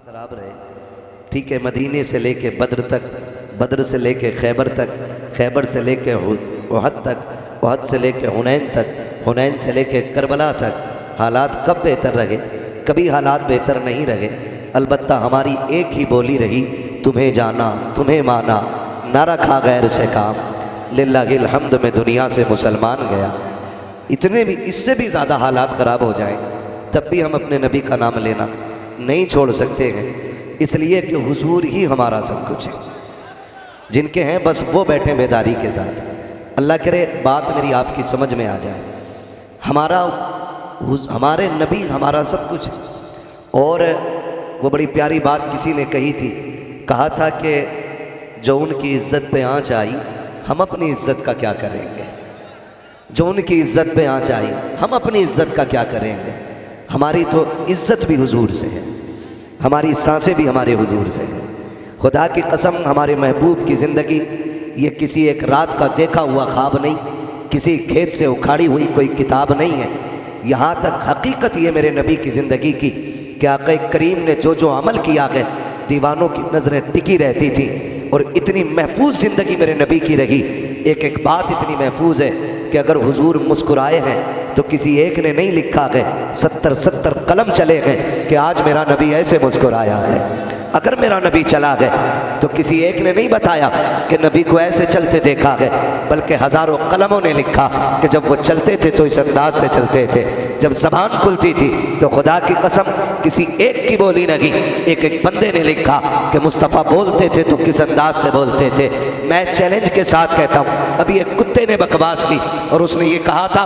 खराब रहे। ठीक है, मदीने से लेके बद्र तक, बद्र से लेके खैबर तक, खैबर से लेके उहद तक, उहद से लेके हुनैन तक, हुनैन से लेके करबला तक हालात कब बेहतर रहे? कभी हालात बेहतर नहीं रहे। अलबत्ता हमारी एक ही बोली रही, तुम्हें जाना तुम्हें माना, ना रखा गैर से काम। लिल्लाहिल हम्द में दुनिया से मुसलमान गया। इतने भी, इससे भी ज़्यादा हालात ख़राब हो जाएं तब भी हम अपने नबी का नाम लेना नहीं छोड़ सकते हैं, इसलिए कि हुजूर ही हमारा सब कुछ है। जिनके हैं बस वो बैठे बेदारी के साथ। अल्लाह करे बात मेरी आपकी समझ में आ जाए। हमारे नबी हमारा सब कुछ है। और वो बड़ी प्यारी बात किसी ने कही थी, कहा था कि जो उनकी इज्जत पे आँच आई हम अपनी इज्जत का क्या करेंगे। जो उनकी इज्जत पे आँच आई हम अपनी इज्जत का क्या करेंगे। हमारी तो इज्जत भी हुजूर से है, हमारी सांसें भी हमारे हुजूर से है। खुदा की कसम, हमारे महबूब की ज़िंदगी ये किसी एक रात का देखा हुआ ख्वाब नहीं, किसी खेत से उखाड़ी हुई कोई किताब नहीं है। यहाँ तक हकीकत ये मेरे नबी की ज़िंदगी की कि आक़ा करीम ने जो जो अमल किया है दीवानों की नज़रें टिकी रहती थी। और इतनी महफूज ज़िंदगी मेरे नबी की रही। एक एक बात इतनी महफूज है कि अगर हुजूर मुस्कुराए हैं तो किसी एक ने नहीं लिखा है, 70 कलम चले गए कि आज मेरा नबी ऐसे मुस्कुराया है। अगर मेरा नबी चला गया तो किसी एक ने नहीं बताया कि नबी को ऐसे चलते देखा है, बल्कि हज़ारों कलमों ने लिखा कि जब वो चलते थे तो इस अंदाज से चलते थे। जब ज़बान खुलती थी तो खुदा की कसम किसी एक की बोली नहीं, एक एक बंदे ने लिखा कि मुस्तफ़ा बोलते थे तो किस अंदाज से बोलते थे। मैं चैलेंज के साथ कहता हूँ, अभी एक कुत्ते ने बकवास की और उसने ये कहा था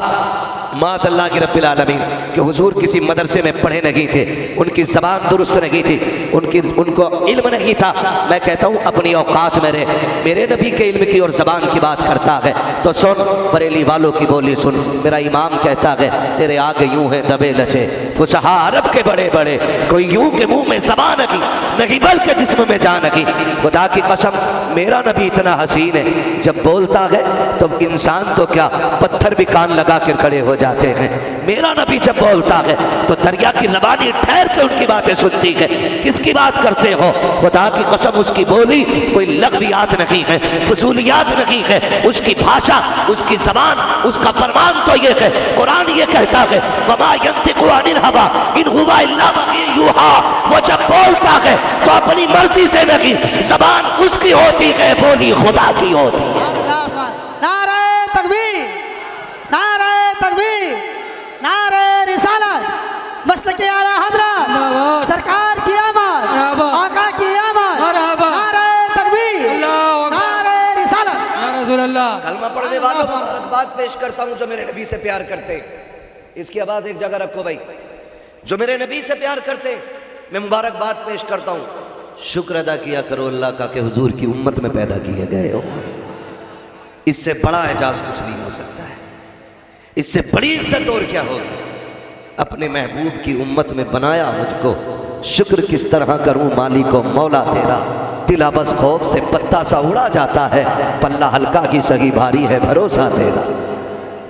माज़अल्लाह की रब्बिल आलमीन कि हुजूर किसी मदरसे में पढ़े नहीं थे, उनकी ज़बान दुरुस्त नहीं थी, उनको इल्म नहीं था। मैं कहता हूँ अपनी औकात में रहे। मेरे नबी के इल्म की और ज़बान की बात करता है तो सुन, बरेली वालों की बोली सुन। मेरा इमाम कहता है तेरे आगे यूं है दबे लचे फुसहा अरब के बड़े बड़े, कोई यूं के मुँह में ज़बान नहीं बल्कि जिस्म में जान की। खुदा की कसम मेरा नबी इतना हसीन है, जब बोलता है तो इंसान तो क्या पत्थर भी कान लगा कर खड़े हो जाते हैं। मेरा नबी जब बोलता है तो दरिया की रवानी ठहर के उनकी बातें सुनती है। किसकी बात करते हो? खुदा की कसम उसकी बोली कोई लग़वियात नहीं है, फजूलियात नहीं है। उसकी भाषा, उसकी ज़बान, उसका फरमान तो ये है, कुरान ये कहता है वमा यंतिक़ु अनिल हवा इन हुवा इल्ला वह्युन यूहा। वो जब बोलता है तो अपनी मर्जी से नहीं, ज़बान उसकी होती है, बोली खुदा की होती है। नारे तकबीर, नारे तकबीर, नारे रिसालत, मस्तके आला हज़रत सरकार की आमद, आका की आमद, नारे तकबीर, नारे रिसालत, या रसूल अल्लाह। कलमा पढ़ने वालों को मुबारकबाद पेश करता हूँ जो मेरे नबी से प्यार करते हैं। इसकी आवाज़ एक जगह रखो भाई। जो मेरे नबी से प्यार करते हैं मैं मुबारकबाद पेश करता हूँ। शुक्र अदा किया करो अल्लाह का कि हुजूर की उम्मत में पैदा किए गए हो। इससे बड़ा एजाज कुछ नहीं हो सकता है, इससे बड़ी इज्जत और क्या होगी। अपने महबूब की उम्मत में बनाया मुझको, शुक्र किस तरह करूं मालिको मौला तेरा। दिला बस खौफ से पत्ता सा उड़ा जाता है, पल्ला हल्का की सही भारी है भरोसा तेरा।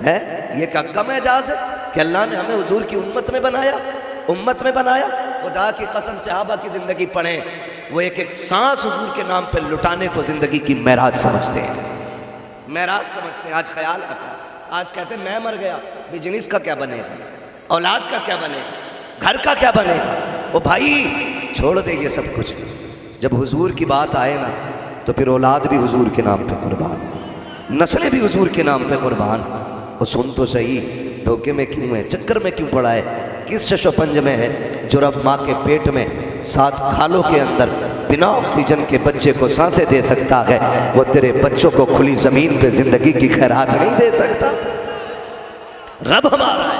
है ये क्या कम एजाज है कि अल्लाह ने हमें हुजूर की उम्मत में बनाया, उम्मत में बनाया। खुदा की कसम सहाबा की ज़िंदगी पढ़ें, वो एक एक सांस हुजूर के नाम पर लुटाने को ज़िंदगी की महराज समझते हैं, महराज समझते हैं। आज ख्याल आता है, आज कहते हैं मैं मर गया, बिजनेस का क्या बनेगा, औलाद का क्या बनेगा, घर का क्या बनेगा। ओ भाई छोड़ दे ये सब कुछ। जब हुजूर की बात आए ना तो फिर औलाद भी हुजूर के नाम पे कुर्बान, नस्लें भी हुजूर के नाम पे कुर्बान। और सुन तो सही, धोखे में क्यों है, चक्कर में क्यों पड़ा है, किस शशोपंज में है जो रब माँ के पेट में 7 खालों के अंदर बिना ऑक्सीजन के बच्चे को सांसें दे सकता है, वो तेरे बच्चों को खुली ज़मीन पे ज़िंदगी की खैरात नहीं दे सकता। रब हमारा है,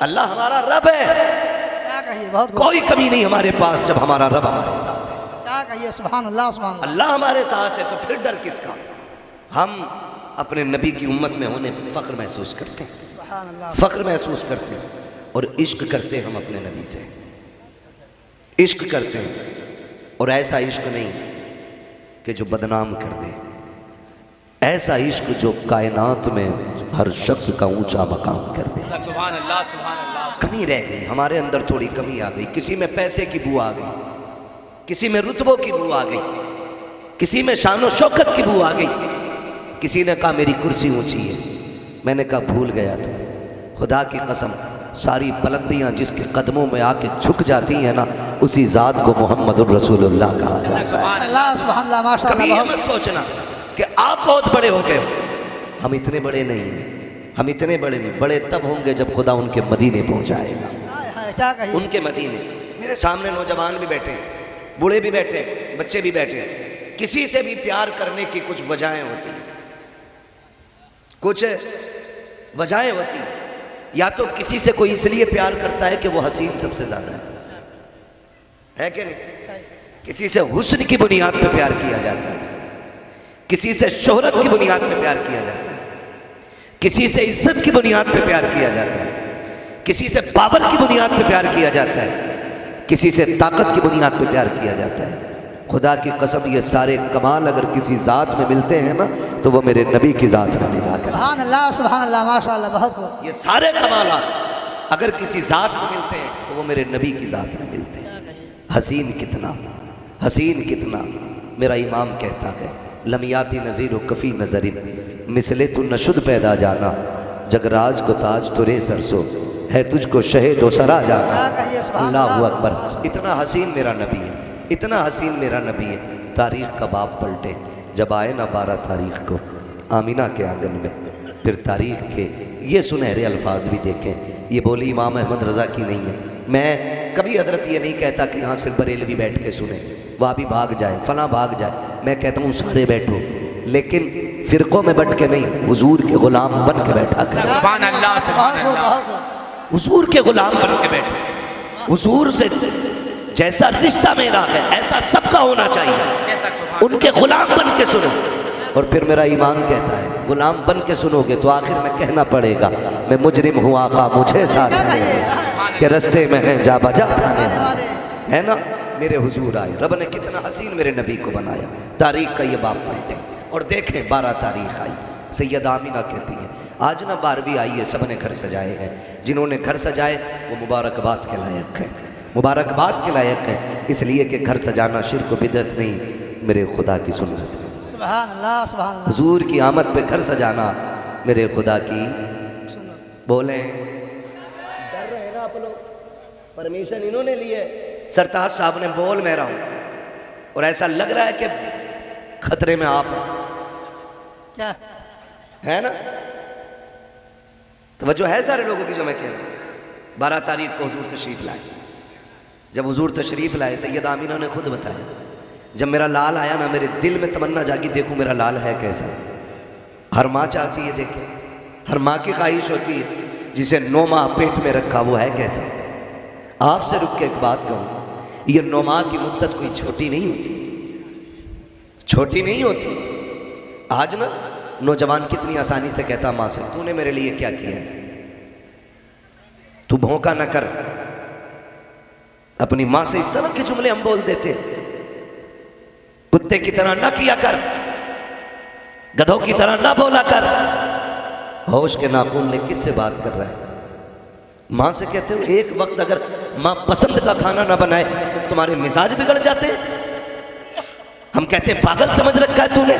अल्लाह हमारा रब है। क्या कहिए, बहुत कोई कमी नहीं हमारे पास जब हमारा रब हमारे साथ है। क्या कहिए, सुभान अल्लाह, सुभान अल्लाह। अल्लाह हमारे साथ है तो फिर डर किसका। हम अपने नबी की उम्मत में होने पर फ़ख्र महसूस करते हैं, सुभान अल्लाह, फ़ख्र महसूस करते हैं। और इश्क करते हैं हम अपने नबी से, इश्क करते हैं। और ऐसा इश्क नहीं कि जो बदनाम कर दे, ऐसा इश्क जो कायनात में हर शख्स का ऊंचा मकाम कर दे। सुभान अल्लाह, सुभान अल्लाह। कमी रह गई हमारे अंदर, थोड़ी कमी आ गई। किसी में पैसे की बू आ गई, किसी में रुतबों की बू आ गई, किसी में शानो शौकत की बू आ गई। किसी ने कहा मेरी कुर्सी ऊंची है, मैंने कहा भूल गया तो खुदा की कसम सारी बुलंदियां जिसके कदमों में आके झुक जाती हैं ना, उसी ज़ात को मोहम्मदुर रसूलुल्लाह कहा जाता है। अल्लाह सुभान अल्लाह माशाअल्लाह। कभी ये मत सोचना कि आप बहुत बड़े हो गए, हम इतने बड़े नहीं हैं, हम इतने बड़े नहीं, बड़े तब होंगे जब खुदा उनके मदीने पहुंचाएगा। हाय हाय क्या कहिए। उनके मदीने, मेरे सामने नौजवान भी बैठे, बूढ़े भी बैठे, बच्चे भी बैठे। किसी से भी प्यार करने की कुछ वजहें होती हैं, कुछ वजहें होती हैं। या तो किसी से कोई इसलिए प्यार करता है कि वो हसीन सबसे ज्यादा है कि नहीं? किसी से हुस्न की बुनियाद पे प्यार किया जाता है, किसी से शोहरत की बुनियाद पे प्यार किया जाता है, किसी से इज्जत की बुनियाद पे प्यार किया जाता है, किसी से पावर की बुनियाद पे प्यार किया जाता है, किसी से ताकत की बुनियाद पे प्यार किया जाता है। खुदा की कसम ये सारे कमाल अगर किसी ज़ात में मिलते हैं ना, तो वो मेरे नबी की ज़ात में मिला कर। सुभान अल्लाह माशाअल्लाह बहुत खूब। ये सारे कमालात अगर किसी ज़ात में मिलते हैं तो वो मेरे नबी की ज़ात में मिलते हैं। हसीन कितना, हसीन कितना। मेरा इमाम कहता है लमियाती नज़ीर व कफ़ी नज़रिन मिसले तू नशुद पैदा जाना, जगराज को ताज तुरे सरसो है तुझको शहे दो सरा जाना। अल्लाह अकबर। इतना हसीन मेरा नबी है, इतना हसीन मेरा नबी है। तारीख़ का बाप पलटे जब आए ना 12 तारीख़ को आमीना के आंगन में, फिर तारीख़ के ये सुनहरे अल्फाज भी देखें। ये बोली इमाम अहमद रज़ा की नहीं है। मैं कभी हजरत ये नहीं कहता कि यहाँ सिर्फ बरेलवी बैठ के सुने, वह भी भाग जाए, फला भाग जाए। मैं कहता हूँ सारे बैठो, लेकिन फ़िरक़ों में बट के नहीं, हुजूर के ग़ुलाम बन के बैठा करो। सुभान अल्लाह, सुभान अल्लाह। हुजूर के ग़ुलाम बन के बैठो। हुजूर से जैसा रिश्ता मेरा है ऐसा सबका होना चाहिए। उनके गुलाम बन के सुनो। और फिर मेरा ईमान कहता है गुलाम बन के सुनोगे तो आखिर में कहना पड़ेगा मैं मुजरिम हूँ आका मुझे साथ के रस्ते में है जा बजा थाने है ना। मेरे हुजूर आए, रब ने कितना हसीन मेरे नबी को बनाया। तारीख का ये बाप पलटे और देखें 12 तारीख आई। सैयद आमीना कहती है आज ना 12वीं आई है, सब ने घर सजाए हैं। जिन्होंने घर सजाए वो मुबारकबाद के लायक है, मुबारकबाद के लायक है, इसलिए कि घर सजाना शिर्क व बिदअत नहीं, मेरे खुदा की सुन्नत है। सुभान अल्लाह, सुभान अल्लाह। हुजूर की आमद पे घर सजाना मेरे खुदा की बोले। डर रहे ना आप लोग, परमिशन इन्होंने ली है। सरताज साहब ने बोल मैं रहा हूं और ऐसा लग रहा है कि खतरे में आप क्या है ना। तवज्जो है सारे लोगों की जो मैं कह रहा हूं। 12 तारीख को हुजूर तशरीफ लाए। जब हुजूर तशरीफ लाए सैयद आमीना ने खुद बताया जब मेरा लाल आया ना मेरे दिल में तमन्ना जागी देखूं मेरा लाल है कैसा। हर माँ चाहती है, देखें हर माँ की ख्वाहिश होती है जिसे 9 माह पेट में रखा वो है कैसा। आपसे रुक के एक बात कहूँ, ये 9 माह की मुद्दत कोई छोटी नहीं होती, छोटी नहीं होती। आज ना नौजवान कितनी आसानी से कहता माँ से तूने मेरे लिए क्या किया, तू भौंका न कर। अपनी माँ से इस तरह के जुमले हम बोल देते, कुत्ते की तरह ना किया कर, गधों की तरह ना बोला कर। होश के नाखून ने किससे बात कर रहा है। माँ से कहते हो एक वक्त अगर माँ पसंद का खाना ना बनाए तो तुम्हारे मिजाज बिगड़ जाते। हम कहते हैं पागल समझ रखा है तूने,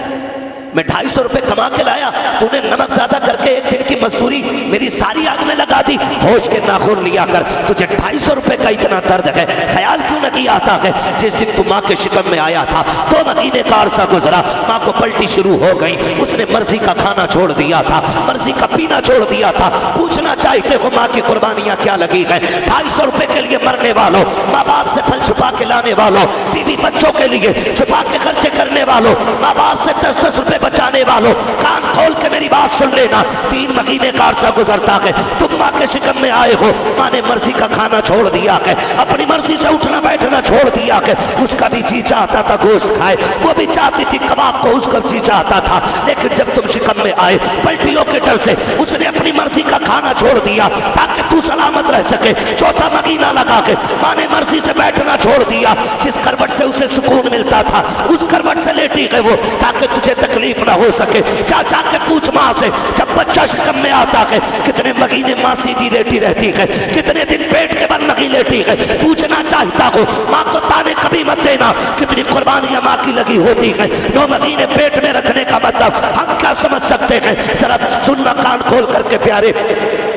मैं 250 रुपए कमा के लाया, तूने नमक ज्यादा करके एक दिन की मजदूरी मेरी सारी आग में लगा दी। होश के नाखून लिया कर, तुझे 250 रुपए का इतना दर्द है, ख्याल क्यों न किया आता है जिस दिन तू माँ के शिकम में आया था 2 महीने का अरसा गुजरा, माँ को पलटी शुरू हो गई, उसने मर्जी का खाना छोड़ दिया था, मर्जी का पीना छोड़ दिया था। पूछना चाहते हो माँ की कुर्बानियां क्या लगी है। 250 रुपए के लिए मरने वालों, माँ बाप से फल छुपा के लाने वालों, बीवी बच्चों के लिए छुपा के खर्चे करने वालों, माँ बाप से 10-10 रुपए बचाने वालों, कान खोल के मेरी बात सुन लेना। 3 महीने का अरसा गुजरता है, तुम माँ के शिकम में आए हो, माँ ने मर्जी का खाना छोड़ दिया है, अपनी मर्जी से उठना बैठना छोड़ दिया है। उसका भी जी चाहता था गोश्त खाए, वो भी चाहती थी कबाब को, उसका जी चाहता था। लेकिन जब तुम शिकम में आए पलटियों के डर से उसने अपनी मर्जी का खाना छोड़ दिया ताकि तू सलामत रह सके। 4था महीना लगा के माँ ने मर्जी से बैठना छोड़ दिया। जिस करवट से से सुकून मिलता था, उस करवट से लेटी गए वो ताकि तुझे तकलीफ ना हो सके। जा जाके पूछ माँ से, जब बच्चा शिकम में आता है कितने महीने माँ सीधी लेटी रहती है, कितने दिन पेट के बल लगी लेटी है। पूछना चाहता हो, माँ को ताने कभी मत देना, कितनी कुर्बानियां माँ की लगी होती है। 9 महीने पेट में रखने का मतलब हम क्या समझ सकते हैं, जरा सुनना कान खोल करके प्यारे।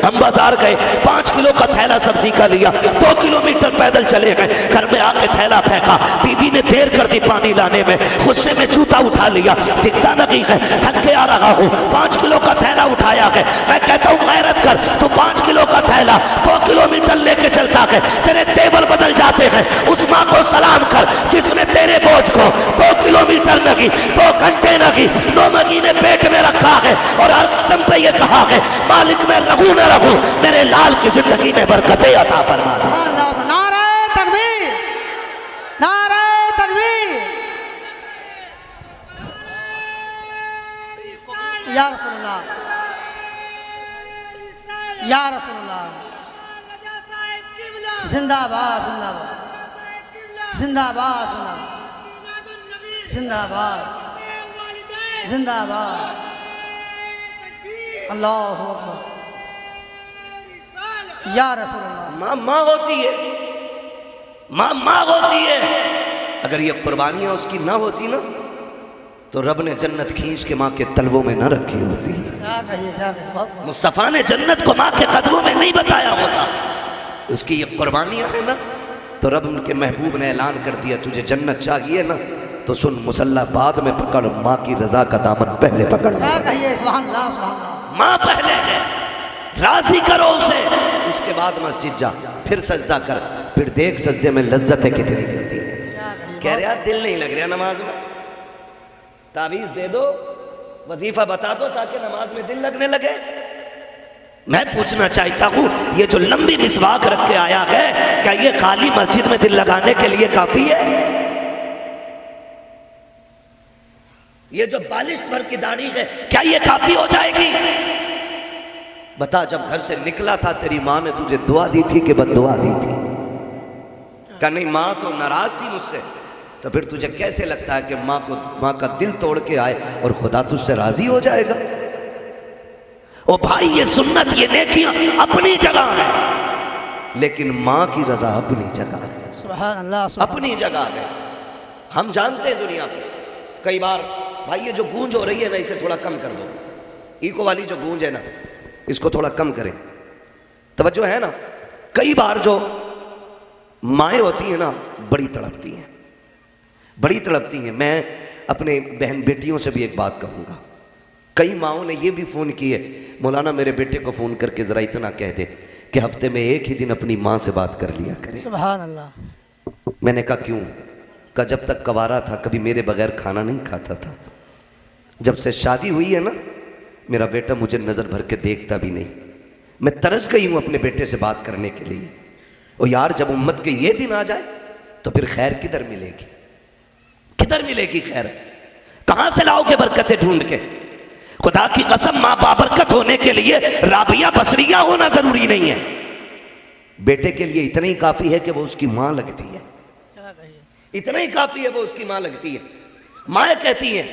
हम बाजार गए, 5 किलो का थैला सब्जी का लिया, 2 किलोमीटर पैदल चले गए, घर में आके थैला फेंका, बीवी ने देर कर दी पानी लाने में, गुस्से में जूता उठा लिया, दिखता नहीं है, थक के आ रहा हूँ, 5 किलो का थैला उठाया है। मैं कहता हूँ गैरत कर, तो 5 किलो का थैला 2 किलोमीटर लेके चलता है, तेरे तेवर बदल जाते हैं। उस माँ को सलाम कर जिसने तेरे बोझ को 2 किलोमीटर नहीं, 2 घंटे नहीं, 9 महीने पेट में रखा है और हर कदम पे ये कहा है, मालिक मैं रहूं न रहूं, मेरे लाल की जिंदगी में बरकतें अता फरमा दे। नारे तकबीर, नारे तकबीर। या रसूलुल्लाह, या रसूलुल्लाह, जिंदाबाद जिंदाबाद जिंदाबाद जिंदाबाद जिंदाबाद। अल्लाहु अकबर। या रसूलुल्लाह। माँ माँ होती है, माँ माँ होती है। अगर ये कुर्बानियां उसकी ना होती ना तो रब ने जन्नत खींच के माँ के तलवों में ना रखी होती। क्या कहिए, क्या कहिए, बहुत मुस्तफ़ा ने जन्नत को माँ के कदमों में नहीं बताया होता। उसकी ये कुर्बानियां है ना तो रब उनके महबूब ने ऐलान कर दिया, तुझे जन्नत चाहिए ना तो सुन, मुसल्ला बाद में पकड़, माँ की रजा का दामन पहले पकड़। क्या कहिए, सुभान अल्लाह सुभान अल्लाह। माँ पहले है, राजी करो उसे, उसके बाद मस्जिद जा, फिर सजदा कर, फिर देख सजदे में लज्जतें कितनी मिलती है। क्या कहिए, कह रहा दिल नहीं लग रहा नमाज में, तावीज़ दे दो, वजीफा बता दो ताकि नमाज में दिल लगने लगे। मैं पूछना चाहता हूँ, ये जो लंबी मिसवाक रख के आया है, क्या ये खाली मस्जिद में दिल लगाने के लिए काफी है? ये जो बालिश भर की दाढ़ी है, क्या ये काफी हो जाएगी? बता, जब घर से निकला था तेरी माँ ने तुझे दुआ दी थी कि बद्दुआ दी थी? क्या नहीं, माँ तो नाराज थी मुझसे, तो फिर तुझे कैसे लगता है कि माँ का दिल तोड़ के आए और खुदा तुझसे राजी हो जाएगा? ओ भाई, ये सुन्नत, ये नेकियां अपनी जगह है, लेकिन माँ की रजा अपनी जगह है। सुभान अल्लाह, सुभान अपनी जगह है। हम जानते हैं दुनिया में कई बार, भाई ये जो गूंज हो रही है ना, इसे थोड़ा कम कर दो, इको वाली जो गूंज है ना, इसको थोड़ा कम करें, तवज्जो है ना। कई बार जो माएँ होती हैं ना, बड़ी तड़पती हैं, बड़ी तड़पती हैं। मैं अपने बहन बेटियों से भी एक बात कहूँगा, कई माओं ने ये भी फ़ोन किए, मौलाना मेरे बेटे को फ़ोन करके ज़रा इतना कह दे कि हफ्ते में एक ही दिन अपनी माँ से बात कर लिया करे। सुभान अल्लाह। मैंने कहा क्यों? कहा जब तक कवारा था कभी मेरे बगैर खाना नहीं खाता था, जब से शादी हुई है ना, मेरा बेटा मुझे नज़र भर के देखता भी नहीं। मैं तरस गई हूँ अपने बेटे से बात करने के लिए। और यार, जब उम्मत के ये दिन आ जाए तो फिर खैर किधर मिलेगी? किधर मिलेगी खैर? कहाँ से लाओगे बरकतें ढूंढ के? खुदा की कसम, माँ बाबरकत होने के लिए राबिया बसरिया होना जरूरी नहीं है। बेटे के लिए इतना ही काफी है कि वो उसकी माँ लगती है, क्या कहिए, इतना ही काफी है वो उसकी माँ लगती है। माँ कहती है,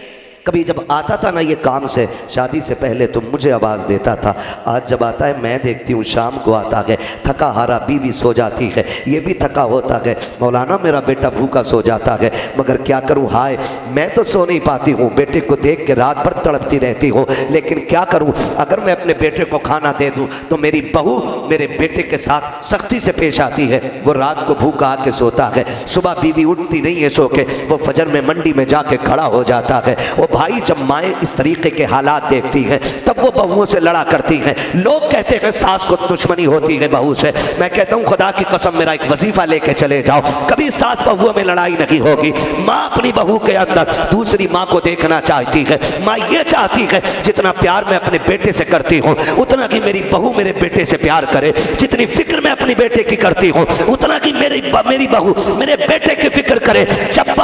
कभी जब आता था ना ये काम से, शादी से पहले तो मुझे आवाज़ देता था, आज जब आता है मैं देखती हूँ शाम को आता है, थका हारा बीवी सो जाती है, ये भी थका होता है, मौलाना मेरा बेटा भूखा सो जाता है, मगर क्या करूँ, हाय मैं तो सो नहीं पाती हूँ, बेटे को देख के रात भर तड़पती रहती हूँ, लेकिन क्या करूँ, अगर मैं अपने बेटे को खाना दे दूँ तो मेरी बहू मेरे बेटे के साथ सख्ती से पेश आती है, वो रात को भूखा आके सोता है, सुबह बीवी उठती नहीं है सो के, वो फजर में मंडी में जाके खड़ा हो जाता है। वो भाई, जब माएँ इस तरीके के हालात देखती हैं तब वो बहुओं से लड़ा करती हैं। लोग कहते हैं सास को दुश्मनी होती है बहू से, मैं कहता हूँ खुदा की कसम, मेरा एक वजीफा लेके चले जाओ, कभी सास बहुओं में लड़ाई नहीं होगी। माँ अपनी बहू के अंदर दूसरी माँ को देखना चाहती है। माँ ये चाहती है जितना प्यार मैं अपने बेटे से करती हूँ उतना कि मेरी बहू मेरे बेटे से प्यार करे, जितनी फिक्र मैं अपनी बेटे की करती हूँ उतना कि मेरी बहू मेरे बेटे की फिक्र करे। जब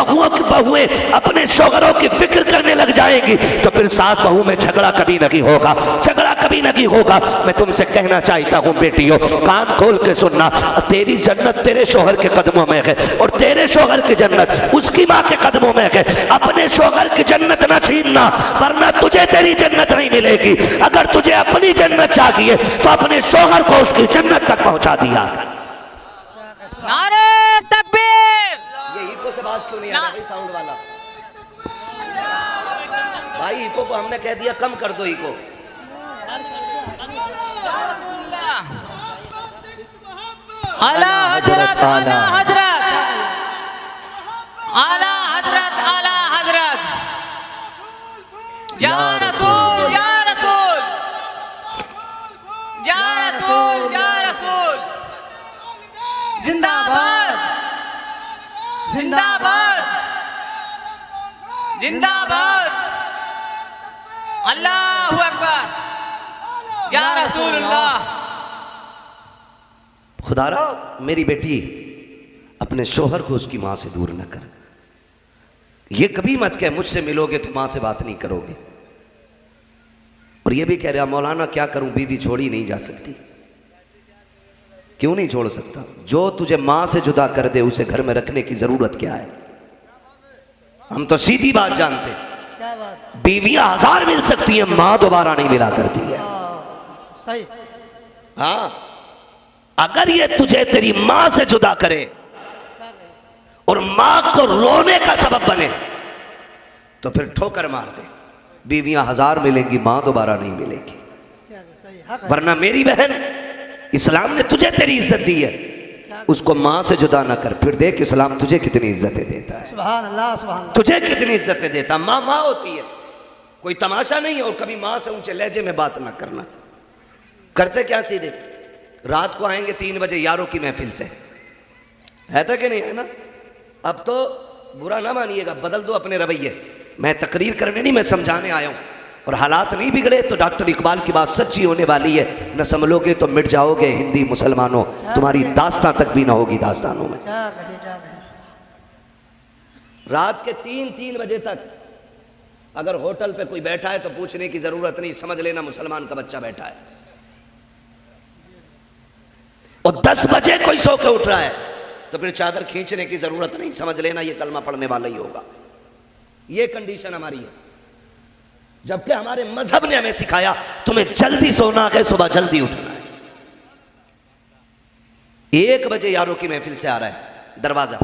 बहुएं अपने शौहरों की फिक्र करने लग जाएंगी तो फिर सास बहू में झगड़ा कभी नहीं होगा, झगड़ा कभी नहीं होगा। मैं तुमसे कहना चाहता हूँ बेटियों, कान खोल के सुनना, तेरी जन्नत तेरे शौहर के कदमों में है और तेरे शौहर की जन्नत उसकी माँ के कदमों में है। अपने शौहर की जन्नत न छीनना, वरना तुझे तेरी जन्नत नहीं मिलेगी। अगर तुझे अपनी जन्नत चाहिए तो अपने शौहर को उसकी जन्नत तक पहुंचा दिया। नारे तकबीर। ये इको से आवाज क्यों नहीं आ रहा भाई, साउंड वाला भाई? इको को हमने कह दिया कम कर दो इको। आला हजरत, आला हजरत, आला हजरत, आला हजरत, या रसूल, या रसूल, या रसूल, या रसूल, जिंदाबाद, जिंदाबाद, जिंदाबाद, अल्लाहु अकबर, या रसूलुल्लाह। खुदारा मेरी बेटी अपने शोहर को उसकी माँ से दूर न कर। ये कभी मत कह मुझसे मिलोगे तो माँ से बात नहीं करोगे। और ये भी कह रहा मौलाना क्या करूं, बीवी छोड़ी नहीं जा सकती। क्यों नहीं छोड़ सकता? जो तुझे माँ से जुदा कर दे उसे घर में रखने की जरूरत क्या है? हम तो सीधी बात जानते, क्या बात? बीवियां 1000 मिल सकती हैं, माँ दोबारा नहीं मिला करती है। सही। हाँ, अगर ये तुझे तेरी माँ से जुदा करे और माँ को रोने का सबब बने तो फिर ठोकर मार दे। बीवियां 1000 मिलेंगी, माँ दोबारा नहीं मिलेगी। सही हक है। वरना मेरी बहन, इस्लाम ने तुझे तेरी इज्जत दी है, उसको माँ से जुदा ना कर। फिर देख इस्लाम तुझे कितनी इज्जतें देता है। सुभान अल्लाह, सुभान अल्लाह। तुझे कितनी इज्जतें देता। माँ माँ होती है, कोई तमाशा नहीं है। और कभी माँ से ऊंचे लहजे में बात ना करना। करते क्या सीधे रात को आएंगे 3 बजे यारों की महफिल से, है था कि नहीं है ना? अब तो बुरा ना मानिएगा, बदल दो अपने रवैये। मैं तकरीर करने नहीं, मैं समझाने आया हूं। और हालात नहीं बिगड़े तो डॉक्टर इकबाल की बात सच्ची होने वाली है, न संभलोगे तो मिट जाओगे हिंदी मुसलमानों, तुम्हारी दास्तां तक भी ना होगी दास्तानों में। क्या कहे, क्या कहे। रात के 3 बजे तक अगर होटल पे कोई बैठा है तो पूछने की जरूरत नहीं, समझ लेना मुसलमान का बच्चा बैठा है। और 10 बजे कोई सो के उठ रहा है तो फिर चादर खींचने की जरूरत नहीं, समझ लेना ये कलमा पढ़ने वाला ही होगा। ये कंडीशन हमारी है। जबकि हमारे मजहब ने हमें सिखाया तुम्हें जल्दी सोना है, सुबह जल्दी उठना है। 1 बजे यारों की महफिल से आ रहा है, दरवाजा,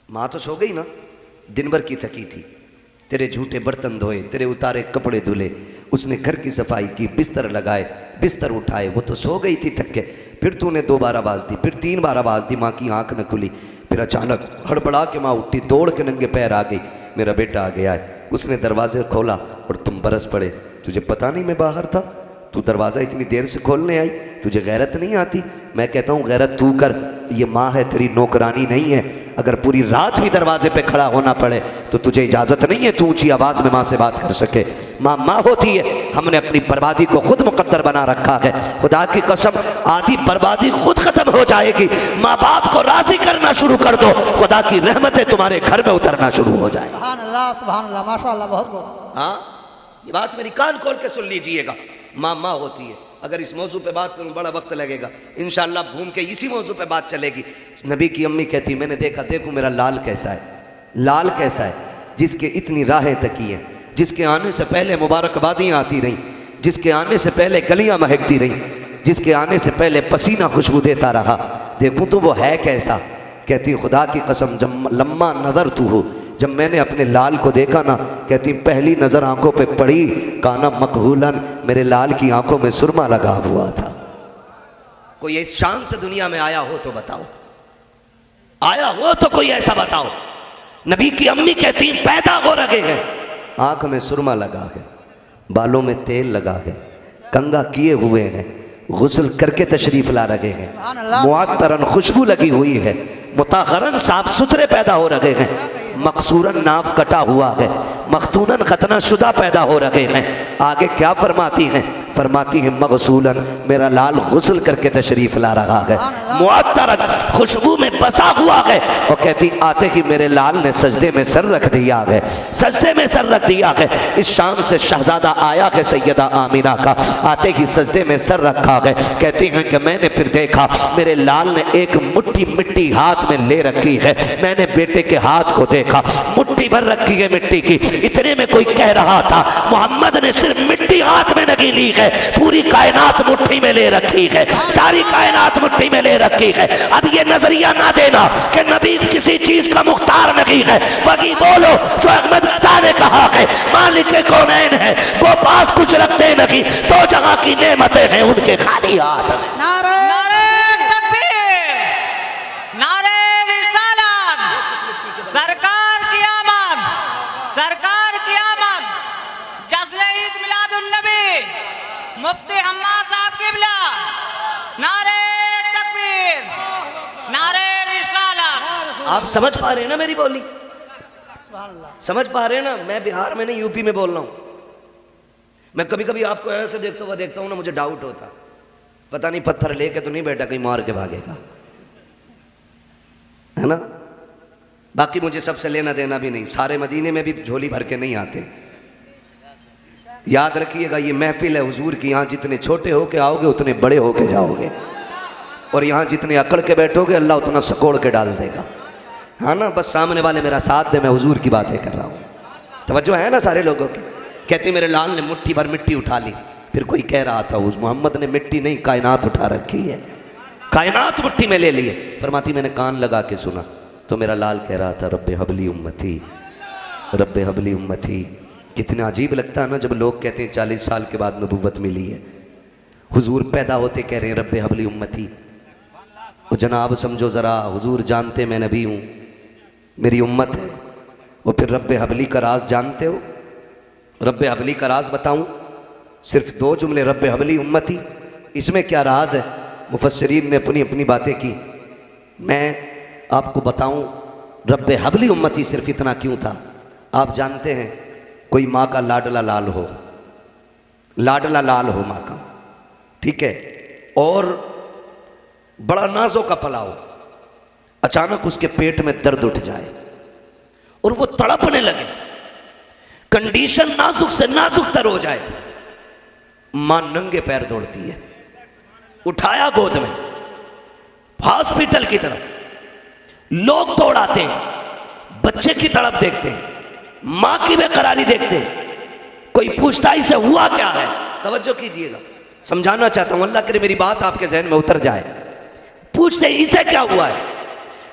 मां तो सो गई ना, दिन भर की थकी थी, तेरे झूठे बर्तन धोए, तेरे उतारे कपड़े धुले, उसने घर की सफाई की, बिस्तर लगाए, बिस्तर उठाए, वो तो सो गई थी थक के। फिर तूने 2 बार आवाज़ दी, फिर 3 बार आवाज़ दी, माँ की आंख न खुली। फिर अचानक हड़बड़ा के माँ उठी, दौड़ के नंगे पैर आ गई, मेरा बेटा आ गया है। उसने दरवाजे खोला और तुम बरस पड़े। तुझे पता नहीं मैं बाहर था, तू दरवाज़ा इतनी देर से खोलने आई, तुझे गैरत नहीं आती? मैं कहता हूँ गैरत तू कर, ये माँ है तेरी, नौकरानी नहीं है। अगर पूरी रात भी दरवाजे पे खड़ा होना पड़े तो तुझे इजाज़त नहीं है तू ऊंची आवाज़ में माँ से बात कर सके। माँ माँ होती है, हमने अपनी बर्बादी को खुद मुकद्दर बना रखा है। खुदा की कसम, आधी बर्बादी खुद खत्म हो जाएगी। माँ बाप को राजी करना शुरू कर दो, खुदा की रहमतें तुम्हारे घर में उतरना शुरू हो जाए। सुभान अल्लाह, सुभान अल्लाह, माशाअल्लाह, बहुत बहुत। हाँ, ये बात मेरी कान खोल के सुन लीजिएगा। माँ माँ होती है। अगर इस मौजू पे बात करूं बड़ा वक्त लगेगा, इंशाअल्लाह घूम के इसी मौजू पे बात चलेगी। नबी की अम्मी कहती, मैंने देखा, देखो मेरा लाल कैसा है, लाल कैसा है, जिसके इतनी राहें तकी हैं, जिसके आने से पहले मुबारकबादियाँ आती रहीं, जिसके आने से पहले गलियाँ महकती रहीं, जिसके आने से पहले पसीना खुशबू देता रहा, देखूँ तो वो है कैसा। कहती खुदा की कसम, जब लम्मा नज़र तू हो, जब मैंने अपने लाल को देखा ना, कहती पहली नज़र आंखों पे पड़ी, काना मकहूलन, मेरे लाल की आंखों में सुरमा लगा हुआ था। कोई इस शान से दुनिया में आया हो तो बताओ, आया हो तो कोई ऐसा बताओ। नबी की अम्मी कहती पैदा हो रहे हैं, आंख में सुरमा लगा है, बालों में तेल लगा है, कंगा किए हुए हैं, गुस्ल करके तशरीफ ला रहे हैं, मुअत्तरन खुशबू लगी हुई है, मुताहरन साफ सुथरे पैदा हो रहे हैं, मकसूरन नाफ कटा हुआ है, मखतूनन खतना शुदा पैदा हो रहे हैं। आगे क्या फरमाती हैं, फरमाती है मगसूलन, मेरा लाल गुस्ल करके तशरीफ ला रहा है, मुअत्तरन, खुशबू में बसा हुआ है। और कहती आते ही मेरे लाल ने सजदे में सर रख दिया है, सजदे में सर रख दिया है। इस शाम से शहजादा आया है सैयदा आमिना का, आते ही सजदे में सर रखा है। कहती हैं कि मैंने फिर देखा मेरे लाल ने एक मुट्ठी मिट्टी हाथ में ले रखी है। मैंने बेटे के हाथ को देखा, मुट्ठी भर रखी है मिट्टी की। इतने में कोई कह रहा था मोहम्मद ने सिर्फ मिट्टी हाथ में नहीं ली है, पूरी कायनात मुट्ठी में ले रखी है, सारी कायनात मुट्ठी में ले रखी है। अब ये नजरिया ना देना कि नबी किसी चीज का मुख्तार नहीं है, वही बोलो जो अहमद रज़ा ने कहा है मालिक कौनैन है, वो पास कुछ रखते नहीं, दो जगह की नेमतें हैं उनके खाली हाथ में। नारे नारे तकबीर, नारे रिसालत, सरकार की आमद, सरकार की आमद, जश्न ईद मिलादुन नबी, मुफ्ती हम्माद साहब किबला, नारे तकबीर, नारे रिसालत। आप समझ पा रहे हैं ना मेरी बोली? सुभान अल्लाह। समझ पा रहे हैं ना? मैं बिहार में नहीं यूपी में बोल रहा हूं। मैं कभी कभी आपको ऐसे देखता हूं ना, मुझे डाउट होता, पता नहीं पत्थर लेके तो नहीं बैठा कहीं मार के भागेगा, है ना? बाकी मुझे सबसे लेना देना भी नहीं, सारे मदीने में भी झोली भर के नहीं आते। याद रखिएगा ये महफिल है हुजूर की, यहाँ जितने छोटे होके आओगे उतने बड़े होके जाओगे, और यहाँ जितने अकड़ के बैठोगे अल्लाह उतना सकोड़ के डाल देगा, हाँ ना? बस सामने वाले मेरा साथ दे, मैं हुजूर की बातें कर रहा हूँ। तवज्जो है ना सारे लोगों की? कहते मेरे लाल ने मुट्ठी भर मिट्टी उठा ली। फिर कोई कह रहा था उस मोहम्मद ने मिट्टी नहीं कायनात उठा रखी है, कायनात मुट्ठी में ले लिए। फरमाती मैंने कान लगा के सुना तो मेरा लाल कह रहा था रब्बे हबली उम्मती, रब्बे हबली उम्मती। कितना अजीब लगता है ना जब लोग कहते हैं 40 साल के बाद नबूवत मिली है, हुजूर पैदा होते कह रहे हैं रब्बे हबली उम्मती। वो जनाब समझो ज़रा, हुजूर जानते मैं नबी हूँ, मेरी उम्मत है, वो फिर रब्बे हबली का राज जानते हो? रब्बे हबली का राज बताऊं? सिर्फ 2 जुमले, रब्बे हबली उम्मती, इसमें क्या राज है? मुफस्सिरीन ने अपनी अपनी बातें की। मैं आपको बताऊं रब्बे हबली उम्मती सिर्फ इतना क्यों था? आप जानते हैं कोई माँ का लाडला लाल हो, लाडला लाल हो माँ का, ठीक है, और बड़ा नाजों का पला हो, अचानक उसके पेट में दर्द उठ जाए और वो तड़पने लगे, कंडीशन नाजुक से नाजुक तर हो जाए, मां नंगे पैर दौड़ती है, उठाया गोद में हॉस्पिटल की तरफ, लोग दौड़ाते हैं, बच्चे की तड़प देखते हैं, मां की बेकरारी देखते हैं, कोई पूछता है इसे हुआ क्या है? तवज्जो कीजिएगा, समझाना चाहता हूं, अल्लाह करे मेरी बात आपके जहन में उतर जाए। पूछते हैं इसे क्या हुआ है?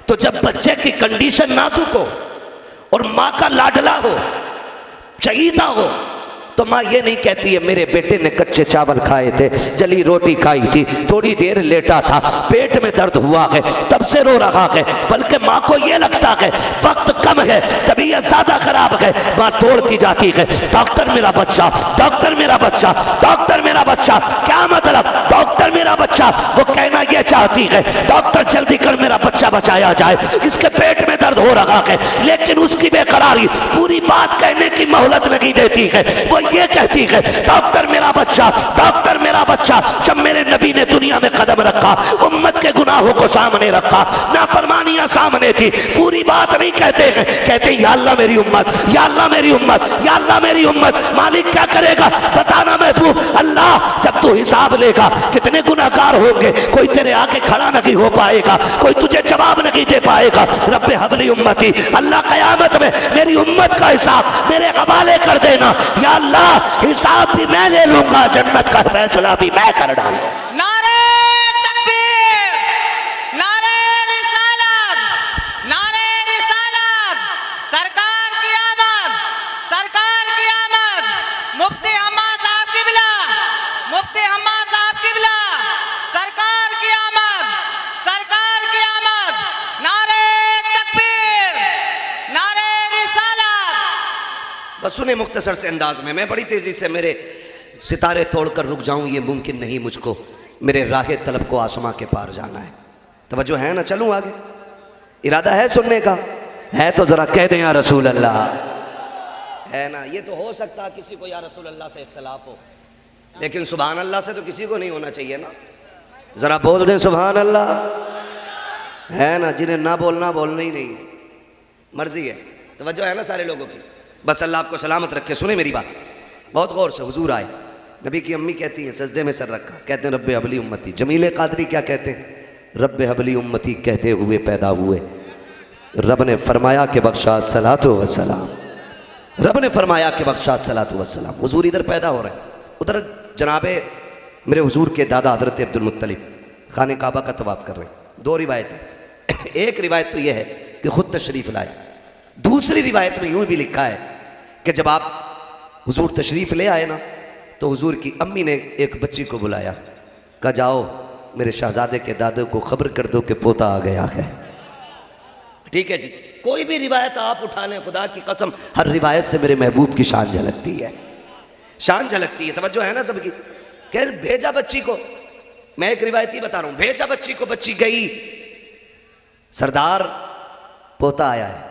तो जब बच्चे की कंडीशन नाजुक हो और मां का लाडला हो, चहीता हो, तो माँ ये नहीं कहती है मेरे बेटे ने कच्चे चावल खाए थे, जली रोटी खाई थी, थोड़ी देर लेटा था, पेट में दर्द हुआ है, तब से रो रहा है, बल्कि माँ को ये लगता है वक्त कम है, तबीयत ज्यादा खराब है, माँ दौड़ती जाती है, डॉक्टर मेरा बच्चा, डॉक्टर मेरा बच्चा, डॉक्टर मेरा बच्चा। क्या मतलब डॉक्टर मेरा बच्चा? वो कहना ये चाहती है डॉक्टर जल्दी कर मेरा बच्चा बचाया जाए, इसके पेट में दर्द हो रहा है, लेकिन उसकी बेकरारी पूरी बात कहने की मोहलत नहीं देती है। वो ये कहती है डॉक्टर मेरा बच्चा, डॉक्टर मेरा बच्चा। जब मेरे नबी ने दुनिया में कदम रखा, उम्मत के गुनाहों को सामने रखा, नाफरमानियां सामने थी, पूरी बात नहीं कहते हैं, कहते या अल्लाह मेरी उम्मत, या अल्लाह मेरी उम्मत, या अल्लाह मेरी उम्मत। मालिक क्या करेगा बताना महबूब? अल्लाह जब तू हिसाब लेगा कितने गुनाहगार होंगे, कोई तेरे आगे खड़ा नहीं हो पाएगा, कोई तुझे जवाब नहीं दे पाएगा। रब्बे हबली उम्मती, अल्लाह कयामत में मेरी उम्मत का हिसाब मेरे हवाले कर देना, या अल्लाह हिसाब भी मैं ले लूंगा, जन्नत का फैसला भी मैं कर डालूंगा। नारे तकबीर, नारे रिसालत, नारे रिसालत, सरकार की आमद, सरकार की आमद, मुफ्ती हम्माद साहब किबला, मुफ्ती हम्माद साहब किबला, सरकार की आमद, सरकार की आमद, नारे तकबीर, नारे रिसालत। बस सुने मुख्तसर से अंदाज में, मैं बड़ी तेजी से मेरे सितारे तोड़कर रुक जाऊं ये मुमकिन नहीं मुझको, मेरे राह तलब को आसमां के पार जाना है। तवज्जो है ना? चलूं आगे? इरादा है सुनने का? है तो जरा कह दें या रसूल अल्लाह, है ना? ये तो हो सकता है किसी को या रसूल अल्लाह से इख्तलाफ हो, लेकिन सुभान अल्लाह से तो किसी को नहीं होना चाहिए ना। जरा बोल दे सुभान अल्लाह, है ना। जिन्हें ना बोलना बोलना ही नहीं है, मर्जी है, तवज्जो है ना सारे लोगों की। बस अल्लाह आपको सलामत रखे। सुने मेरी बात बहुत गौर से। हुजूर आए, नबी की अम्मी कहती हैं सजदे में सर रखा, कहते हैं रब्बे हबली उम्मती। जमीले कादरी क्या कहते हैं? रब्बे हबली उम्मती कहते हुए पैदा हुए। रब ने फरमाया कि बख्शा सलातो वसलाम, रब ने फरमाया कि बख्शा सलातो वसलाम। हुजूर इधर पैदा हो रहे हैं, उधर जनाबे मेरे हुजूर के दादा हजरत अब्दुल मुत्तलिब खाने काबा का तवाफ कर रहे हैं। दो रिवायत है। एक रिवायत तो यह है कि खुद तशरीफ लाए, दूसरी रिवायत में यूं भी लिखा है कि जब आप हुजूर तशरीफ ले आए ना तो हुजूर की अम्मी ने एक बच्ची को बुलाया, कहा जाओ मेरे शहजादे के दादे को खबर कर दो कि पोता आ गया है। ठीक है जी, कोई भी रिवायत आप उठा लें, खुदा की कसम हर रिवायत से मेरे महबूब की शान झलकती है, शान झलकती है। तवज्जो है ना सबकी। कह भेजा बच्ची को, मैं एक रिवायत ही बता रहा हूं, भेजा बच्ची को, बच्ची गई, सरदार पोता आया है,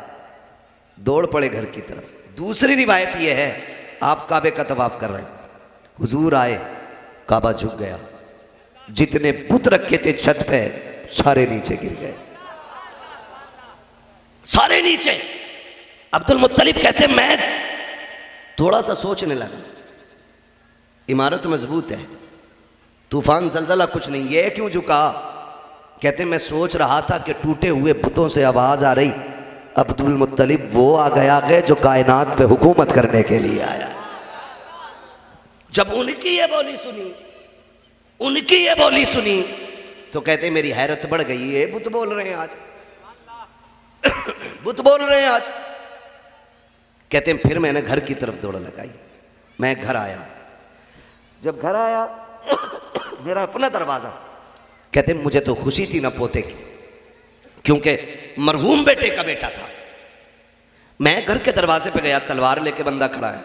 दौड़ पड़े घर की तरफ। दूसरी रिवायत यह है आप काबे का तवाफ कर रहे हैं, हुजूर आए, काबा झुक गया, जितने बुत रखे थे छत पे सारे नीचे गिर गए, सारे नीचे। अब्दुल मुत्तलिब कहते मैं थोड़ा सा सोचने लगा, इमारत मजबूत है, तूफान जलजला कुछ नहीं, ये क्यों झुका? कहते मैं सोच रहा था कि टूटे हुए बुतों से आवाज आ रही, अब्दुल मुत्तलिब वो आ गया है जो कायनात पे हुकूमत करने के लिए आया। जब उनकी ये बोली सुनी, उनकी ये बोली सुनी तो कहते मेरी हैरत बढ़ गई, ये बुत बोल रहे हैं आज, बुत बोल रहे हैं आज। कहते हैं फिर मैंने घर की तरफ दौड़ लगाई, मैं घर आया, जब घर आया मेरा अपना दरवाजा, कहते मुझे तो खुशी थी ना पोते की, क्योंकि मरहूम बेटे का बेटा था। मैं घर के दरवाजे पे गया, तलवार लेके बंदा खड़ा है,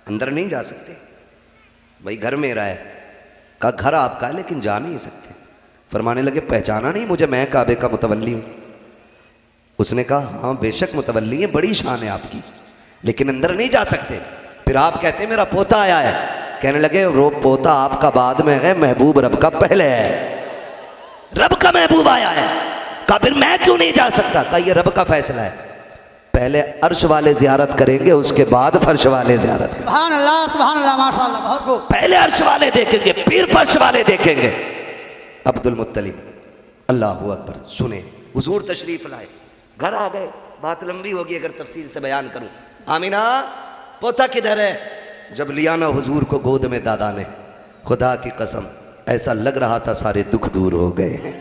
अंदर नहीं जा सकते भाई, घर मेरा है। कहा घर आपका है लेकिन जा नहीं सकते। फरमाने लगे पहचाना नहीं मुझे, मैं काबे का मुतवल्ली हूं। उसने कहा हाँ बेशक मुतवल्ली है, बड़ी शान है आपकी, लेकिन अंदर नहीं जा सकते। फिर आप कहते हैं मेरा पोता आया है, कहने लगे रो पोता आपका बाद में है, महबूब रब का पहले है, रब का महबूब आया है। कहा फिर मैं क्यों नहीं जा सकता? कहा ये रब का फैसला है, पहले अर्श वाले जियारत करेंगे, उसके बाद फर्श वाले जियारत। सुभान अल्लाह माशाअल्लाह, बहुत खूब। पहले अर्श वाले देखेंगे फिर फर्श वाले देखेंगे। अब्दुल मुत्तलिब, अल्लाहू अकबर। सुने हुजूर तशरीफ लाए, घर आ गए, बात लंबी होगी अगर तफसील से बयान करूं। आमीना पोता किधर है? जब लिया ना हुजूर को गोद में दादा ने, खुदा की कसम ऐसा लग रहा था सारे दुख दूर हो गए हैं,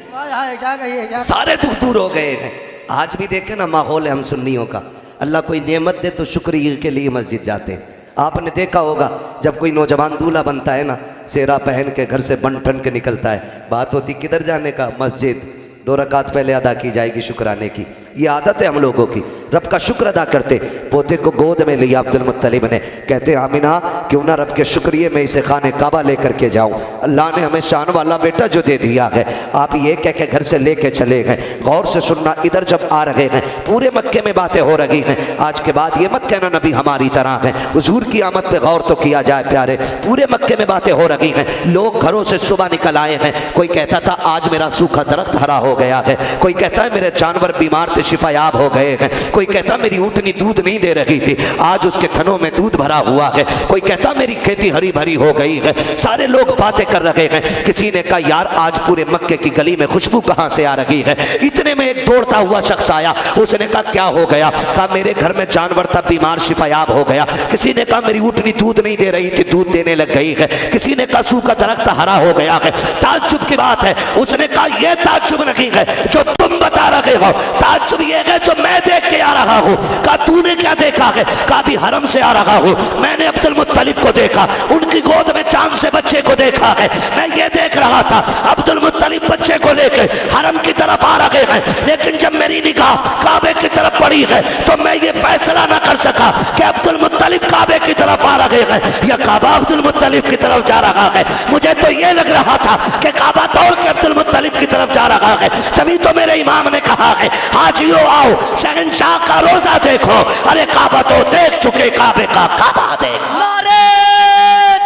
क्या कहिए, क्या सारे दुख दूर हो गए हैं। आज भी देखे ना माहौल है हम सुन्नियों का, अल्लाह कोई नेमत दे तो शुक्रिया के लिए मस्जिद जाते हैं। आपने देखा होगा जब कोई नौजवान दूल्हा बनता है ना, सेहरा पहन के घर से बन ठन के निकलता है, बात होती किधर जाने का? मस्जिद। 2 रकात पहले अदा की जाएगी शुक्राने की, ये आदत है हम लोगों की। रब का शुक्र अदा करते, पोते को गोद में लिया अब्दुल मुत्तलिब ने, कहते आमिना क्यों ना रब के शुक्रिया में इसे खाने काबा लेकर के जाऊं, अल्लाह ने हमें शान वाला बेटा जो दे दिया है। आप ये कह के घर से लेके चले गए। गौर से सुनना, इधर जब आ रहे हैं पूरे मक्के में बातें हो रही हैं। आज के बाद ये मत कहना नबी हमारी तरह है, हुजूर की आमद पे गौर तो किया जाए प्यारे। पूरे मक्के में बातें हो रही हैं, लोग घरों से सुबह निकल आए हैं। कोई कहता था आज मेरा सूखा दरख्त हरा हो गया है, कोई कहता है मेरे जानवर बीमार थे शिफायाब हो गए हैं, कोई कहता मेरी ऊँटनी दूध नहीं दे रही थी आज उसके थनों में दूध भरा हुआ है, कोई कहता मेरी खेती हरी भरी हो गई है। सारे लोग बातें कर रहे हैं। किसी ने कहा यार आज पूरे मक्के की गली में खुशबू कहां से आ रही है। इतने में एक दौड़ता हुआ शख्स आया, उसने कहा क्या हो गया? कहा मेरे घर में जानवर था बीमार शिफायाब हो गया। किसी ने कहा मेरी ऊँटनी दूध नहीं दे रही थी, दूध देने लग गई है। किसी ने कहा सूखा दरख्त हरा हो गया है। ताज्जुब की बात है। उसने कहा यह ताज्जुब नहीं है जो तुम बता रहे हो, ताज्जुब ये है जो मैं देख के आ रहा हूँ। कहा तूने क्या देखा है? कहा भी हरम से आ रहा हूँ, मैंने अब्दुल मुत्तलिब को देखा, उनकी गोद में चांद से बच्चे को देखा है। मैं ये देख रहा था अब्दुल मुत्तलिब बच्चे को लेके हरम की तरफ आ रहे हैं, लेकिन जब मेरी निगाह काबे की तरफ पड़ी है तो मैं ये फैसला ना कर सका कि अब्दुल मुत्तलिब काबे की तरफ आ रहे हैं या काबा अब्दुल मुत्तलिब की तरफ जा रहा है। मुझे तो ये लग रहा था कि काबा तोड़ के अब्दुल मुत्तलिब की तरफ जा रहा है। तभी तो मेरे इमाम ने कहा है हाजियो आओ शहंशाह का रोजा देखो। अरे काबा तो देख चुके, काबे का काबा देखो। नारे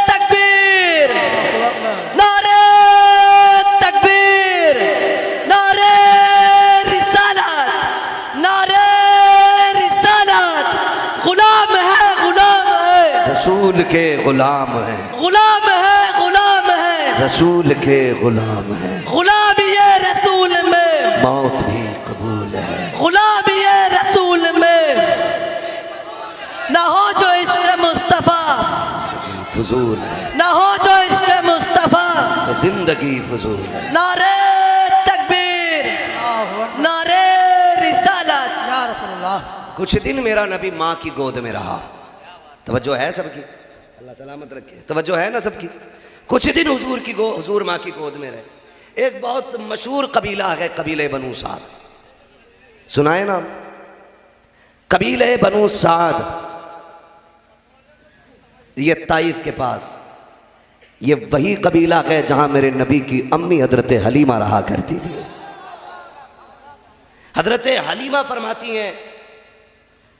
तकबीर, रसूल के गुलाम हैं, गुलाम है, गुलाम है, रसूल के गुलाम हैं, गुलामी है रसूल में, मौत भी कबूल है, गुलामी है रसूल में, ना हो जो इश्क मुस्तफा, फजूल है, ना हो जो इश्क मुस्तफा, जिंदगी फजूल है। नारे तकबीर, नारे रिसालत। या रसूलुल्लाह। कुछ दिन मेरा नबी माँ की गोद में रहा। तवज्जो है सबकी, अल्लाह सलामत रखे। तवज्जो है ना सबकी। कुछ दिन हुजूर माँ की गोद में रहे। एक बहुत मशहूर कबीला है, कबीले बनु साद, सुनाए नाम? कबीले बनु साद, ये ताइफ के पास, ये वही कबीला है जहां मेरे नबी की अम्मी हजरत हलीमा रहा करती थी। हजरत हलीमा फरमाती हैं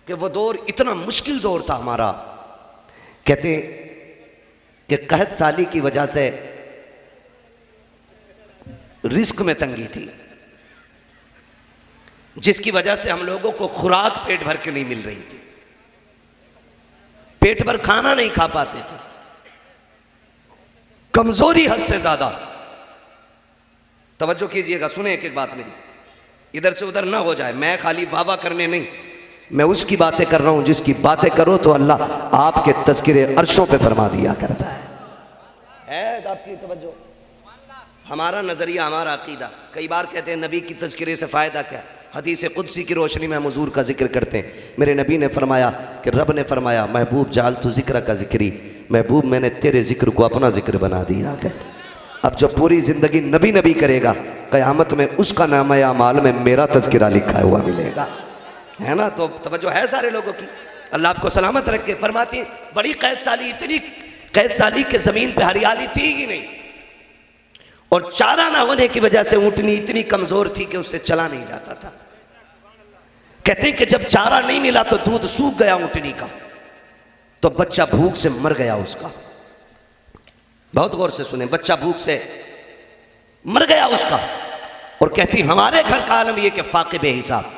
कि वो दौर इतना मुश्किल दौर था हमारा। कहते कि कहत साली की वजह से रिस्क में तंगी थी, जिसकी वजह से हम लोगों को खुराक पेट भर के नहीं मिल रही थी, पेट भर खाना नहीं खा पाते थे, कमजोरी हद से ज्यादा। तवज्जो कीजिएगा, सुने एक एक बात मेरी, इधर से उधर ना हो जाए। मैं खाली वाह करने नहीं, मैं उसकी बातें कर रहा हूं जिसकी बातें करो तो अल्लाह आपके तज़किरे अर्शों पे फरमा दिया करता है आपकी तवज्जो। हमारा नजरिया, हमारा अकीदा, कई बार कहते हैं नबी की तज़किरे से फायदा क्या? हदीस कुदसी की रोशनी में हम हुजूर का जिक्र करते हैं। मेरे नबी ने फरमाया कि रब ने फरमाया, महबूब जाल तू जिक्र का जिक्री, महबूब मैंने तेरे जिक्र को अपना जिक्र बना दिया है। अब जो पूरी जिंदगी नबी नबी करेगा, क़यामत में उसका नाम अमाल में मेरा तज़किरा लिखा हुआ मिलेगा, है ना? तो तवज्जो है सारे लोगों की, अल्लाह आपको सलामत रखे। फरमाती बड़ी कैद साली, इतनी कैद साली के ज़मीन पे हरियाली थी ही नहीं, और चारा ना होने की वजह से ऊँटनी इतनी कमज़ोर थी कि उससे चला नहीं जाता था। कहते हैं कि जब चारा नहीं मिला तो दूध सूख गया ऊँटनी का, तो बच्चा भूख से मर गया उसका। बहुत गौर से सुने, बच्चा भूख से मर गया उसका। और कहती हमारे घर का आलम ये कि फाके बेहिसाब।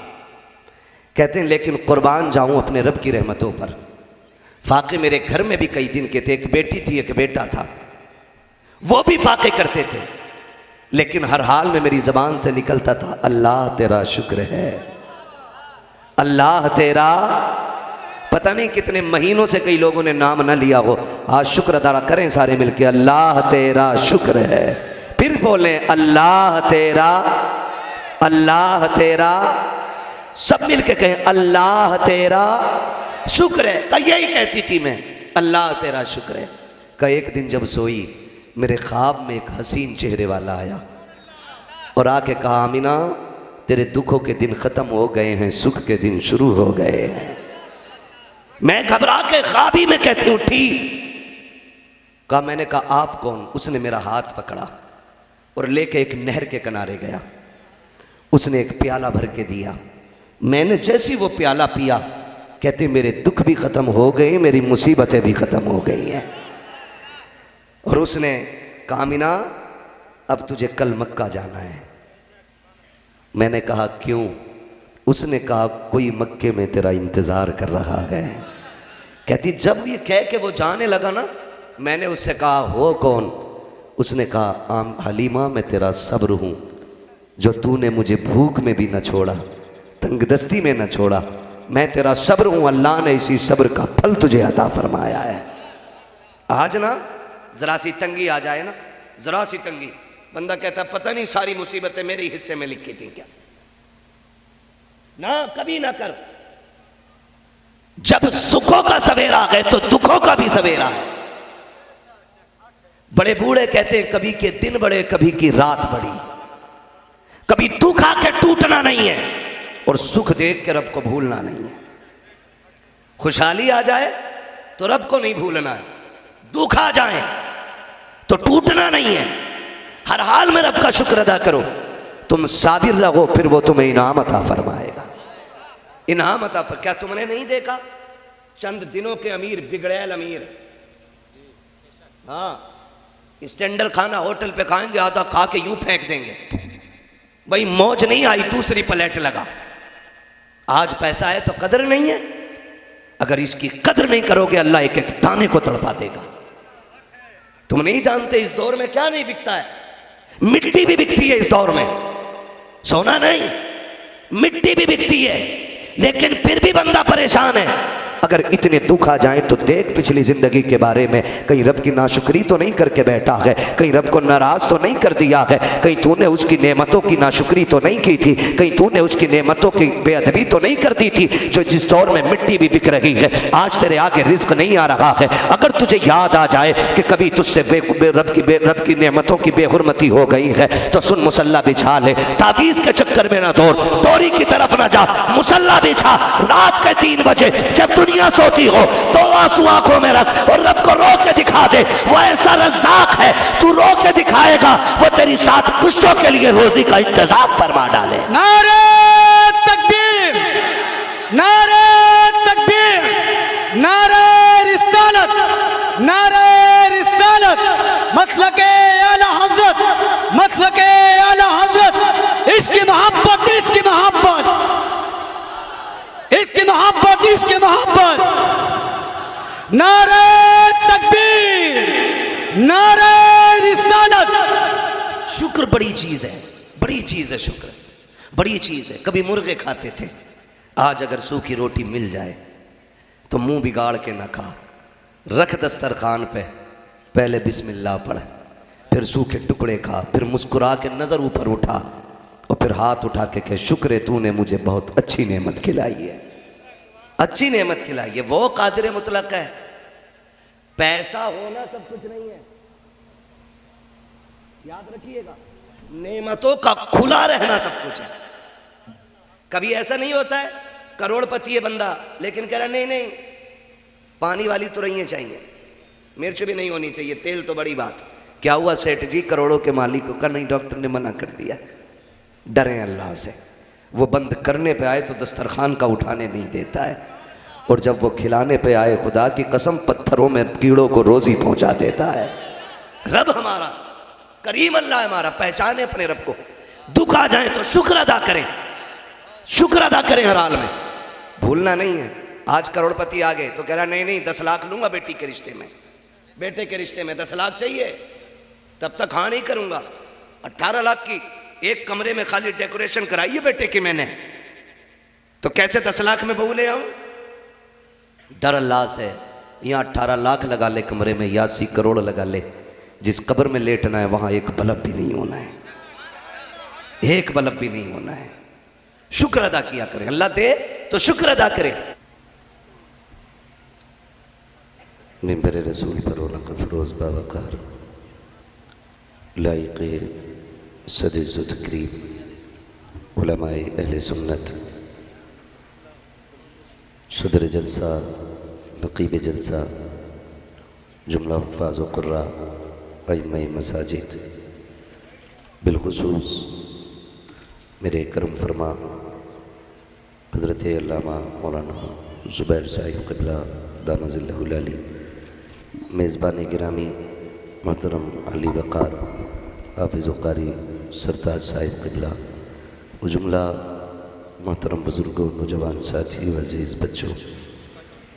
कहते हैं लेकिन कुर्बान जाऊं अपने रब की रहमतों पर, फाके मेरे घर में भी कई दिन के थे। एक बेटी थी, एक बेटा था, वो भी फाके करते थे, लेकिन हर हाल में मेरी जबान से निकलता था अल्लाह तेरा शुक्र है, अल्लाह तेरा। पता नहीं कितने महीनों से कई लोगों ने नाम ना लिया हो, आज शुक्र अदा करें सारे मिलके, अल्लाह तेरा शुक्र है। फिर बोले अल्लाह तेरा, अल्लाह तेरा, सब मिलके कहें अल्लाह तेरा शुक्र है। का यही कहती थी मैं, अल्लाह तेरा शुक्र है। का एक दिन जब सोई, मेरे ख्वाब में एक हसीन चेहरे वाला आया और आके कहा आमिना तेरे दुखों के दिन खत्म हो गए हैं, सुख के दिन शुरू हो गए हैं। मैं घबरा के ख्वाब ही में कहती उठी। कहा, मैंने कहा आप कौन? उसने मेरा हाथ पकड़ा और लेके एक नहर के किनारे गया। उसने एक प्याला भर के दिया। मैंने जैसी वो प्याला पिया, कहते मेरे दुख भी खत्म हो गए, मेरी मुसीबतें भी खत्म हो गई हैं। और उसने कहा आमिना अब तुझे कल मक्का जाना है। मैंने कहा क्यों? उसने कहा कोई मक्के में तेरा इंतजार कर रहा है। कहती जब ये कह के वो जाने लगा ना, मैंने उससे कहा हो कौन? उसने कहा हलीमा मैं तेरा सब्र हूं, जो तूने मुझे भूख में भी न छोड़ा, तंगदस्ती में न छोड़ा, मैं तेरा सब्र हूं। अल्लाह ने इसी सब्र का फल तुझे अता फरमाया है। आज ना जरा सी तंगी आ जाए ना, जरा सी तंगी, बंदा कहता पता नहीं सारी मुसीबतें मेरे हिस्से में लिखी थी क्या। ना कभी ना कर। जब सुखों का सवेरा है तो दुखों का भी सवेरा है। बड़े बूढ़े कहते हैं कभी के दिन बड़े, कभी की रात बड़ी। कभी दुख आके टूटना नहीं है और सुख देख के रब को भूलना नहीं है। खुशहाली आ जाए तो रब को नहीं भूलना है, दुख आ जाए तो टूटना नहीं है। हर हाल में रब का शुक्र अदा करो, तुम साबिर रहो, फिर वो तुम्हें इनाम अता फरमाएगा। इनाम अता फर क्या तुमने नहीं देखा? चंद दिनों के अमीर बिगड़ैल अमीर, हाँ स्टैंडर्ड खाना होटल पे खाएंगे, आधा खा के यूं फेंक देंगे, भाई मौज नहीं आई, दूसरी प्लेट लगा। आज पैसा है तो कदर नहीं है, अगर इसकी कदर नहीं करोगे अल्लाह एक एक दाने को तड़पा देगा। तुम नहीं जानते इस दौर में क्या नहीं बिकता है। मिट्टी भी बिकती है इस दौर में, सोना नहीं, मिट्टी भी बिकती है। लेकिन फिर भी बंदा परेशान है। अगर इतने दुख आ जाए तो देख पिछली जिंदगी के बारे में, कहीं रब की नाशुक्री तो नहीं करके बैठा है, कहीं रब को नाराज तो नहीं कर दिया है, कहीं तूने उसकी नेमतों की नाशुक्री तो नहीं की थी, कहीं तूने उसकी नेमतों की बेअदबी तो नहीं कर दी थी। जो जिस दौर में मिट्टी भी बिक रही है, आज तेरे आगे रिज्क नहीं आ रहा है। अगर तुझे याद आ जाए कि कभी तुझसे रब की नेमतों की बेहुरमती हो गई है तो सुन, मुसल्ला बिछा ले, ताबीज के चक्कर में ना दौड़, डोरी की तरफ ना जा, मुसल्ला बिछा। रात के 3 बजे जब दुनिया सोती हो तो आंसू आंखों में रख और रब को रो के दिखा दे। वो ऐसा रज़्ज़ाक है, तू रो के दिखाएगा, वो तेरी 7 पुश्तों के लिए रोजी का इंतजाम फरमा डाले। नारे तकबीर, नारे तकबीर, नारे रिसालत, नारे रिसालत, मसलके आला हज़रत, मसलके आला हज़रत। इसकी मोहब्बत, इसकी मोहब्बत, इसकी मोहब्बत, इसकी मोहब्बत। नारे तकबीर, नारे रिसालत। शुक्र बड़ी चीज है, बड़ी चीज है शुक्र, बड़ी चीज है। कभी मुर्गे खाते थे, आज अगर सूखी रोटी मिल जाए तो मुंह बिगाड़ के ना खा, रख दस्तरखान पे, पहले बिस्मिल्लाह पढ़, फिर सूखे टुकड़े खा, फिर मुस्कुरा के नजर ऊपर उठा और फिर हाथ उठा के कहे शुक्र है तूने मुझे बहुत अच्छी नेमत खिलाई है, अच्छी नेमत खिलाई है। वो कादिर मुतलक है। पैसा होना सब कुछ नहीं है, याद रखिएगा। नेमतों का खुला रहना सब कुछ है। कभी ऐसा नहीं होता है करोड़पति है बंदा लेकिन कह रहा नहीं नहीं पानी वाली तो नहीं चाहिए, मिर्च भी नहीं होनी चाहिए, तेल तो बड़ी बात। क्या हुआ सेठ जी, करोड़ों के मालिक को? नहीं, डॉक्टर ने मना कर दिया। डरे अल्लाह से। वो बंद करने पे आए तो दस्तरखान का उठाने नहीं देता है, और जब वो खिलाने पे आए खुदा की कसम पत्थरों में कीड़ों को रोजी पहुंचा देता है। रब हमारा करीम अल्लाह हमारा, पहचाने अपने रब को। दुख आ जाए तो शुक्र अदा करें, शुक्र अदा करें हर हाल में, भूलना नहीं है। आज करोड़पति आ गए तो कह रहा नहीं नहीं 10 लाख लूंगा बेटी के रिश्ते में, बेटे के रिश्ते में 10 लाख चाहिए, तब तक हाँ नहीं करूंगा। 18 लाख की एक कमरे में खाली डेकोरेशन कराई है बेटे की मैंने, तो कैसे 10 लाख में बहू ले आऊं? डर अल्लाह से। यहाँ 18 लाख लगा ले कमरे में या 80 करोड़ लगा ले, जिस कब्र में लेटना है वहां एक बल्ब भी नहीं होना है, एक बल्ब भी नहीं होना है। शुक्र अदा किया करें, अल्लाह दे तो शुक्र अदा करें। मिंबर रसूल पर रौनक फरोज बावकार लाइक़े सद-ए-इज़्ज़त करीम उलमाए अहले सुन्नत, सदर जलसा, नक़ीब जलसा, जुमला हुफ़्फ़ाज़ व क़ुर्रा, अइम्मा मसाजिद, बिलख़ुसूस मेरे करम फरमा हज़रत अल्लामा मौलाना ज़ुबैर साहिब क़िबला दामज़िल्लहुल अली, मेज़बान गिरामी मोहतरम अली वक़ार हाफ़िज़ कारी सरताज साहिब क़िबला, जुमला मोहतरम बुज़ुर्गों, नौजवान साथी, अज़ीज़ बच्चों,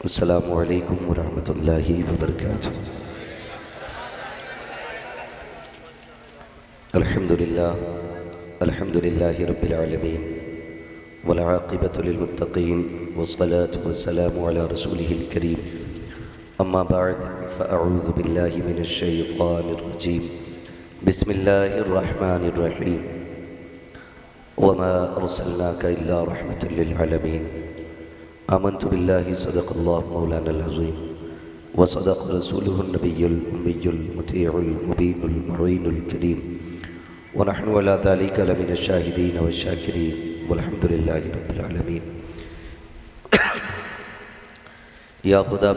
अस्सलामु अलैकुम व रहमतुल्लाहि व बरकातुहू। अल्हम्दुलिल्लाहि रब्बिल आलमीन वल आक़िबतु लिल मुत्तक़ीन वस्सलातु वस्सलामु अला रसूलिहिल करीम, अम्मा बअद फ़अऊज़ु बिल्लाहि मिनश शैतानिर रजीम, बिस्मिल्लाहिर रहमानिर रहीम, वमा अर्सलनाका इल्ला रहमतल लिल आलमीन, आमन्तु बिल्लाहि सदक़ल्लाहु मौलानल अज़ीम व सदक़ रसूलुहुन नबियुल उम्मियुल मुतीउल मुबीनुल मुईनुल करीम, व नहनु अला ज़ालिका लमिनश शाहिदीन व शाकिरीन वल्हम्दुलिल्लाहि रब्बिल आलमीन। या खुदा